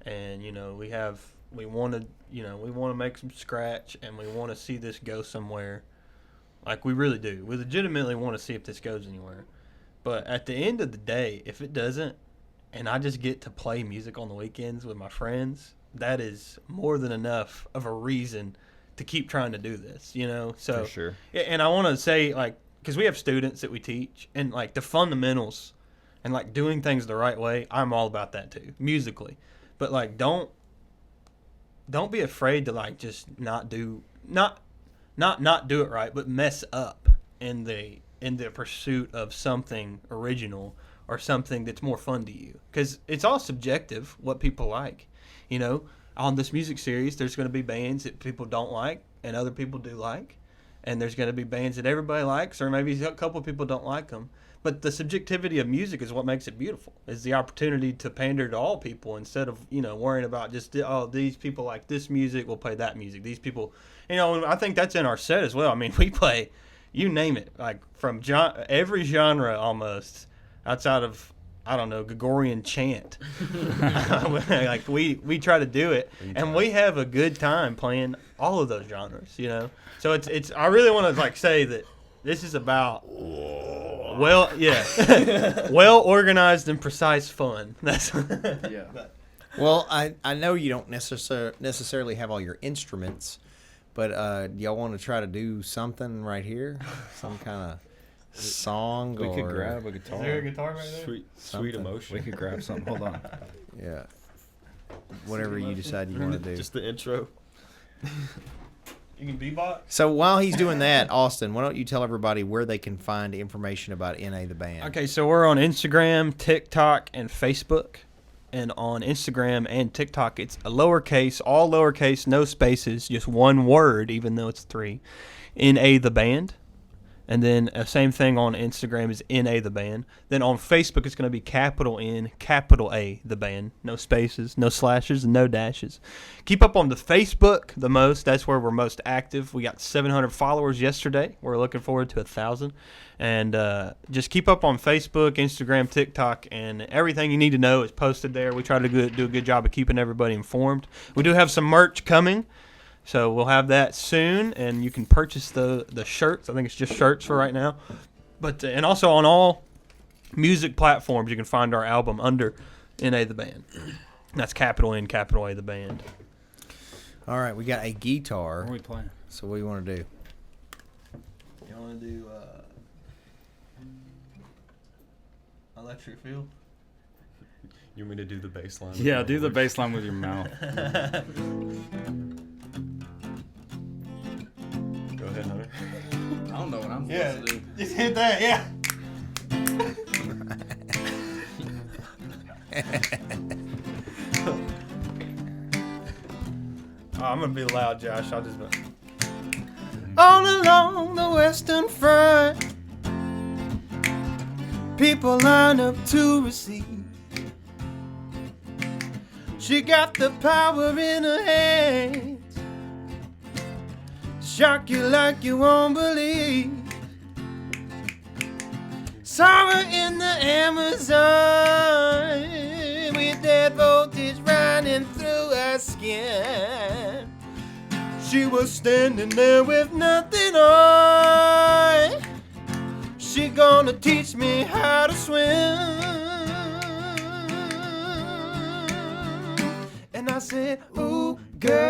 and we want to make some scratch, and we want to see this go somewhere. Like, we really do. We legitimately want to see if this goes anywhere. But at the end of the day, if it doesn't, and I just get to play music on the weekends with my friends, that is more than enough of a reason to keep trying to do this, So, For sure. and I want to say, like, because we have students that we teach, and, like, the fundamentals and, like, doing things the right way, I'm all about that, too, musically. But, like, don't be afraid to, like, just not do it right, but mess up in the pursuit of something original or something that's more fun to you. Because it's all subjective what people like. On this music series, there's going to be bands that people don't like and other people do like. And there's going to be bands that everybody likes, or maybe a couple of people don't like them. But the subjectivity of music is what makes it beautiful. Is the opportunity to pander to all people instead of worrying about just these people like this music, we'll play that music. These people, I think that's in our set as well. I mean, we play, you name it, like from every genre almost, outside of Gregorian chant. Like we try to do it, and we have a good time playing all of those genres. So it's I really want to say that this is about well organized and precise fun. That's Yeah. Well, I know you don't necessarily have all your instruments, but y'all want to try to do something right here? Some kind of song We or could grab a guitar. guitar right there? Sweet Something. emotion. We could grab something. Hold on. yeah, whatever you decide you want to do. Just the intro. You can bebop. So while he's doing that, Austin, why don't you tell everybody where they can find information about NA the band? Okay, so we're on Instagram, TikTok, and Facebook. And on Instagram and TikTok, it's a lowercase, all lowercase, no spaces, just one word, even though it's 3. NA the band. And then same thing on Instagram is NA the band. Then on Facebook it's going to be capital N, capital A the band. No spaces, no slashes, and no dashes. Keep up on the Facebook the most. That's where we're most active. We got 700 followers yesterday. We're looking forward to 1,000. And just keep up on Facebook, Instagram, TikTok, and everything you need to know is posted there. We try to do a good job of keeping everybody informed. We do have some merch coming. So we'll have that soon, and you can purchase the shirts. I think it's just shirts for right now. But and also on all music platforms, you can find our album under NA the Band. That's capital N, capital A the band. All right, we got a What guitar. are we playing? So what do you want to do? You want to do Electric Feel? You want me to do the bass line? Yeah, do the bass line with your mouth. Go ahead, Hunter. I don't know what I'm supposed to do. Just hit that, yeah. I'm going to be loud, Josh. I'll just... All along the Western Front, people line up to receive. She got the power in her hands, shock you like you won't believe. Saw her in the Amazon with that voltage running through her skin. She was standing there with nothing on. She gonna teach me how to swim. And I said, ooh, girl,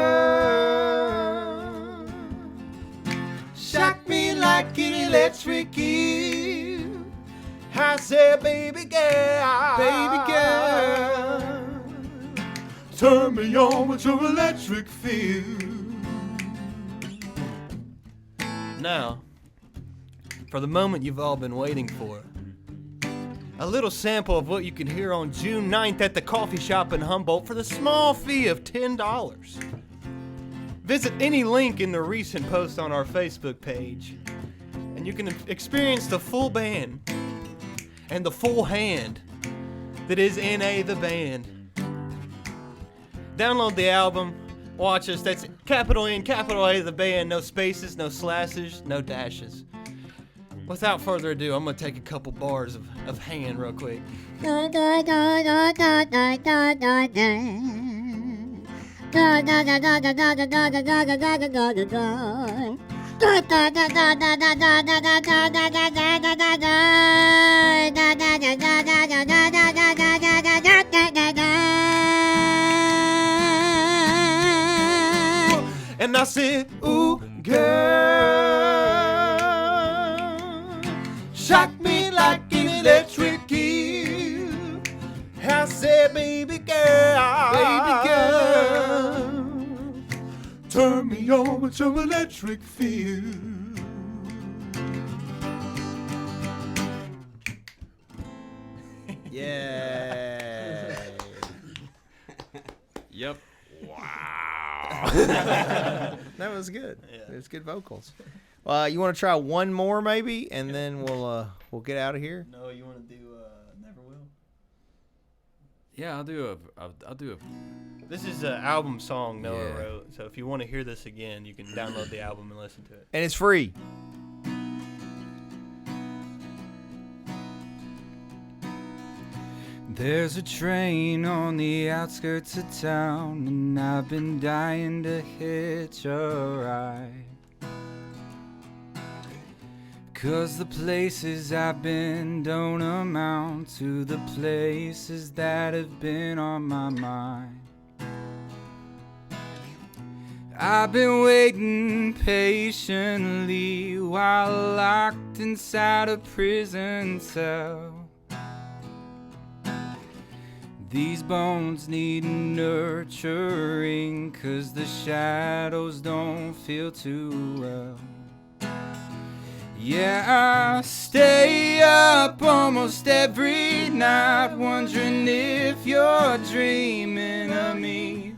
shock me like an electric eel. I said, baby girl, turn me on with your electric feel. Now, for the moment you've all been waiting for. A little sample of what you can hear on June 9th at the coffee shop in Humboldt for the small fee of $10. Visit any link in the recent post on our Facebook page, and you can experience the full band and the full hand that is NA the Band. Download the album, watch us. That's capital N, capital A the Band. No spaces, no slashes, no dashes. Without further ado, I'm going to take a couple bars of hand real quick. And I said, ooh, girl, shock me like an electric eel. I said, baby girl, turn me on with your electric feel. Yeah. Yep. That was good. It was good vocals. You want to try one more maybe, and then we'll get out of here. No, you want to do Never Will? Yeah, I'll do a. This is an album song Noah Yeah. wrote, so if you want to hear this again, you can download the album and listen to it. And it's free. There's a train on the outskirts of town, and I've been dying to hitch a ride. 'Cause the places I've been don't amount to the places that have been on my mind. I've been waiting patiently while locked inside a prison cell. These bones need nurturing, 'cause the shadows don't feel too well. Yeah, I stay up almost every night wondering if you're dreaming of me,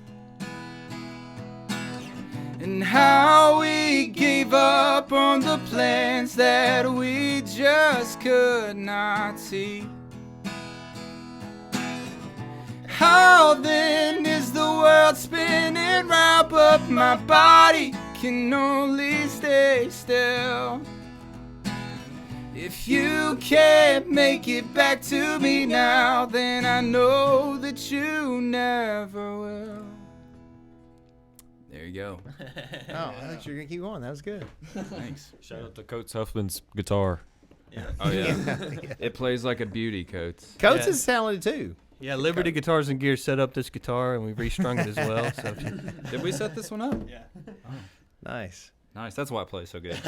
and how we gave up up on the plans that we just could not see. How then is the world spinning round, but my body can only stay still? If you can't make it back to me now, then I know that you never will. There you go. Oh, I thought you were gonna keep going. That was good. Thanks. Shout out to Coates Huffman's guitar. Oh yeah. It plays like a beauty, Coates. Coates Yeah. is talented too. Yeah, Liberty Guitars and Gear set up this guitar, and we restrung it as well. So if you- Did we set this one up? yeah. Nice. Nice. That's why it plays so good.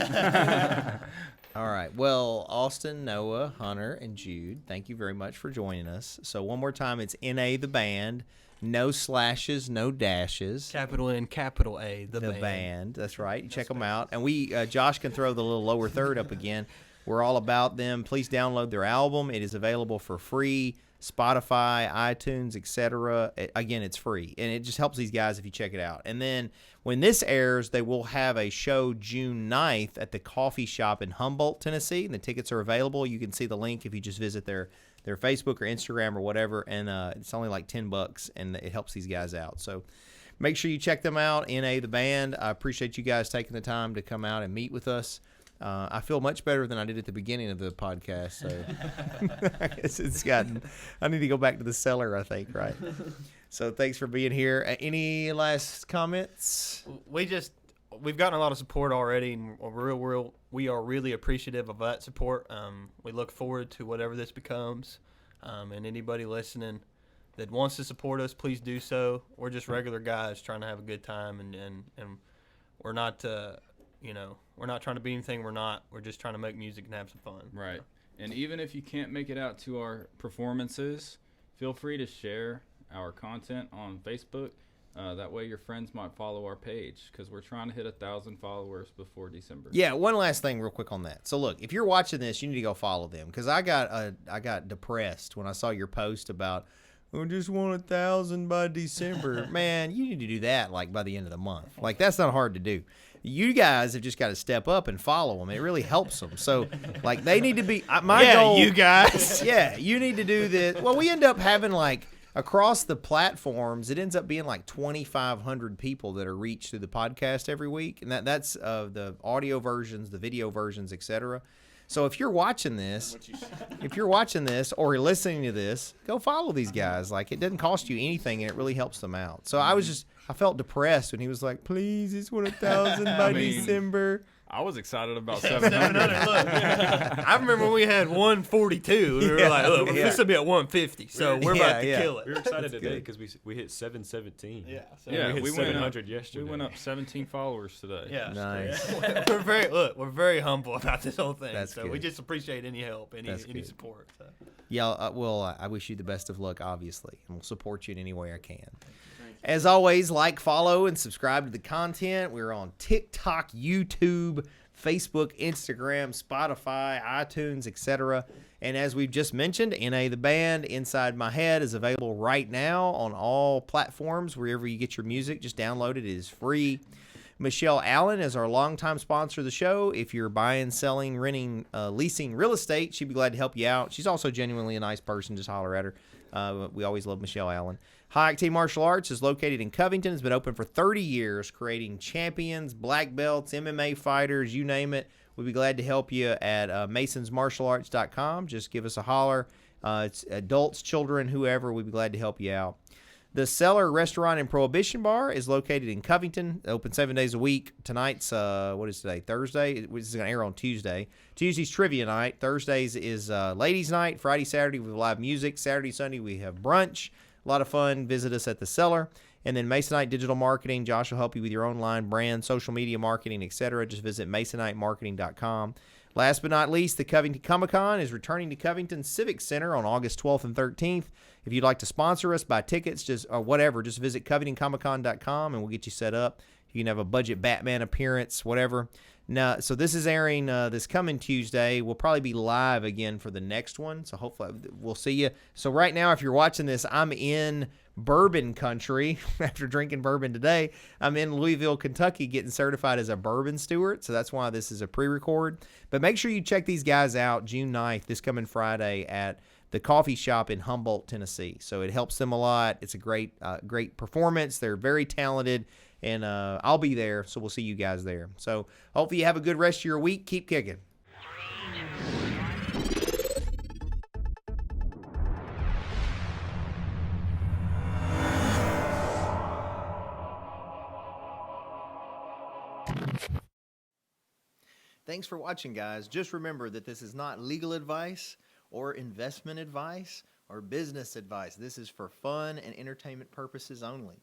All right. Well, Austin, Noah, Hunter, and Jude, thank you very much for joining us. So one more time, it's NA the band. No slashes, no dashes. Capital N, capital A, the The band. band. That's right. You check them out. And we, Josh can throw the little lower third up again. We're all about them. Please download their album. It is available for free. Spotify, iTunes, etc. Again, it's free, and it just helps these guys if you check it out. And then when this airs, they will have a show June 9th at the Coffee Shop in Humboldt, Tennessee. And the tickets are available. You can see the link if you just visit their Facebook or Instagram or whatever. And it's only like $10, and it helps these guys out. So make sure you check them out. NA the band. I appreciate you guys taking the time to come out and meet with us. I feel much better than I did at the beginning of the podcast. So I guess it's gotten. I need to go back to the cellar, I think, right? So thanks for being here. Any last comments? We've gotten a lot of support already, and we are really appreciative of that support. We look forward to whatever this becomes, and anybody listening that wants to support us, please do so. We're just regular guys trying to have a good time, and we're not, we're not trying to be anything. We're not. We're just trying to make music and have some fun. Right. And even if you can't make it out to our performances, feel free to share our content on Facebook. That way your friends might follow our page, because we're trying to hit 1,000 followers before December. Yeah, one last thing real quick on that. So look, if you're watching this, you need to go follow them, because I got depressed when I saw your post about, I just want 1,000 by December. Man, you need to do that like by the end of the month. Like, that's not hard to do. You guys have just got to step up and follow them. It really helps them. So, like, they need to be my goal. you guys. Yeah, you need to do this. Well, we end up having like across the platforms, it ends up being like 2,500 people that are reached through the podcast every week, and that's the audio versions, the video versions, etc. So if you're watching this, or you're listening to this, go follow these guys. Like, it doesn't cost you anything, and it really helps them out. So I felt depressed when he was like, please, it's 1,000 by December. I was excited about 700. I remember when we had 142. We were like, look, this will be at 150. So we're about to kill it. We were excited today because we hit 717. Yeah. So Yeah, we hit we went 700 yesterday. We went up 17 followers today. Yeah. Nice. We're very humble about this whole thing. That's so good. we just appreciate any help, any good. support. So. Yeah, I wish you the best of luck, obviously, and we'll support you in any way I can. As always, like, follow, and subscribe to the content. We're on TikTok, YouTube, Facebook, Instagram, Spotify, iTunes, etc. And as we've just mentioned, NA the Band, Inside My Head, is available right now on all platforms. Wherever you get your music, just download it. It is free. Michelle Allen is our longtime sponsor of the show. If you're buying, selling, renting, leasing real estate, she'd be glad to help you out. She's also genuinely a nice person. Just holler at her. We always love Michelle Allen. High Octane Martial Arts is located in Covington. It's been open for 30 years, creating champions, black belts, MMA fighters, you name it. We'd be glad to help you at masonsmartialarts.com. Just give us a holler. It's adults, children, whoever. We'd be glad to help you out. The Cellar Restaurant and Prohibition Bar is located in Covington. Open 7 days a week. Tonight's, what is today? Thursday. This is going to air on Tuesday. Tuesday's trivia night. Thursdays is ladies' night. Friday, Saturday, we have live music. Saturday, Sunday, we have brunch. A lot of fun. Visit us at the Cellar. And then Masonite Digital Marketing. Josh will help you with your online brand, social media marketing, etc. Just visit masonitemarketing.com. Last but not least, the Covington Comic-Con is returning to Covington Civic Center on August 12th and 13th. If you'd like to sponsor us, buy tickets, or whatever, just visit CovingtonComicCon.com and we'll get you set up. You can have a budget Batman appearance, whatever. Now, so this is airing this coming Tuesday. We'll probably be live again for the next one, so hopefully we'll see you. So right now, if you're watching this, I'm in bourbon country, after drinking bourbon today, I'm in Louisville, Kentucky, getting certified as a bourbon steward. So that's why this is a pre-record. But make sure you check these guys out June 9th, this coming Friday, at the coffee shop in Humboldt, Tennessee. So it helps them a lot. It's a great performance. They're very talented, and I'll be there. So we'll see you guys there. So hopefully you have a good rest of your week. Keep kicking. Thanks for watching, guys. Just remember that this is not legal advice or investment advice or business advice. This is for fun and entertainment purposes only.